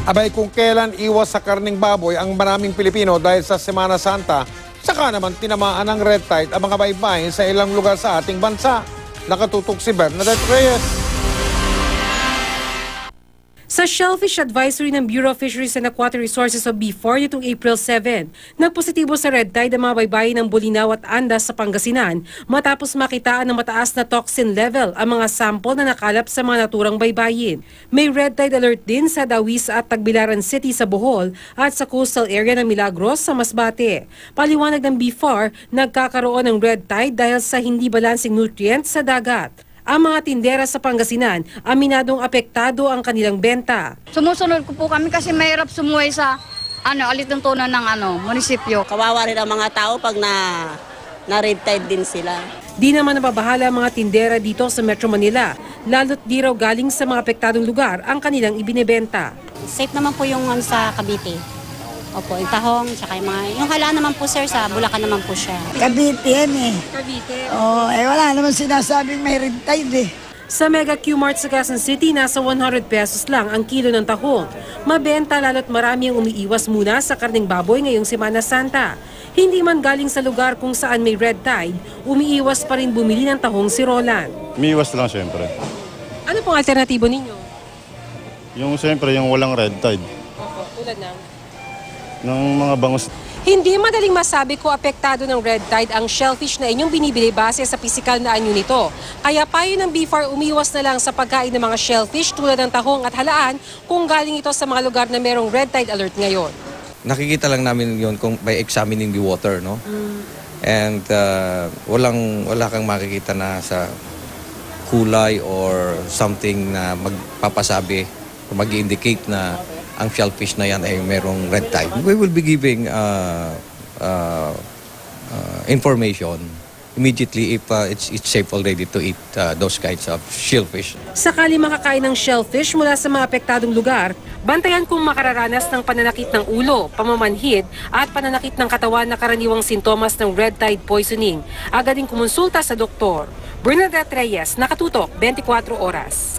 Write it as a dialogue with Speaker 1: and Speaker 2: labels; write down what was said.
Speaker 1: Abay kung kailan iwas sa karning baboy ang maraming Pilipino dahil sa Semana Santa, saka naman tinamaan ng red tide ang mga baybayin sa ilang lugar sa ating bansa. Nakatutok si Bernadette Reyes.
Speaker 2: Sa Shellfish Advisory ng Bureau of Fisheries and Aquatic Resources o BFOR nitong April 7, nagpositibo sa red tide ang mga baybayin ng Bolinao at Andas sa Pangasinan matapos makitaan ng mataas na toxin level ang mga sample na nakalap sa mga naturang baybayin. May red tide alert din sa Dawis at Tagbilaran City sa Bohol at sa coastal area ng Milagros sa Masbate. Paliwanag ng BFOR, nagkakaroon ng red tide dahil sa hindi balansing nutrients sa dagat. Ang mga tindera sa Pangasinan, aminadong apektado ang kanilang benta.
Speaker 3: Sumusunod ko po kami kasi mahirap sumuway sa alituntunan ng munisipyo.
Speaker 4: Kawawa rin ang mga tao pag na red tide din sila.
Speaker 2: Di naman nababahala ang mga tindera dito sa Metro Manila, lalo't di raw galing sa mga apektadong lugar ang kanilang ibinebenta.
Speaker 5: Safe naman po yung sa Cavite. Opo, yung tahong, tsaka yung halaan naman po sir, sa Bulacan naman po siya.
Speaker 6: Cavite yan eh.
Speaker 2: Cavite.
Speaker 6: Wala naman sinasabing may red tide eh.
Speaker 2: Sa Mega Q-Mart sa Quezon City, nasa 100 pesos lang ang kilo ng tahong. Mabenta lalo't marami ang umiiwas muna sa karning baboy ngayong Semana Santa. Hindi man galing sa lugar kung saan may red tide, umiiwas pa rin bumili ng tahong si Roland.
Speaker 7: Umiiwas lang siyempre.
Speaker 2: Ano pong alternatibo ninyo?
Speaker 7: Yung siyempre yung walang red tide.
Speaker 2: Opo, tulad ng
Speaker 7: Mga bangus.
Speaker 2: Hindi madaling masabi ko apektado ng red tide ang shellfish na inyong binibili base sa pisikal na anyo nito. Kaya payo ng BFOR umiwas na lang sa pagkain ng mga shellfish tulad ng tahong at halaan kung galing ito sa mga lugar na merong red tide alert ngayon.
Speaker 8: Nakikita lang namin yon kung by examining the water, no? And wala kang makikita na sa kulay or something na magpapasabi o mag-indicate na ang shellfish na yan ay merong red tide. We will be giving information immediately if it's safe already to eat those kinds of shellfish.
Speaker 2: Sakali makakain ng shellfish mula sa mga apektadong lugar, bantayan kung makararanas ng pananakit ng ulo, pamamanhid at pananakit ng katawan na karaniwang sintomas ng red tide poisoning. Agad ding kumonsulta sa doktor. Bernadette Reyes, Nakatutok, 24 Oras.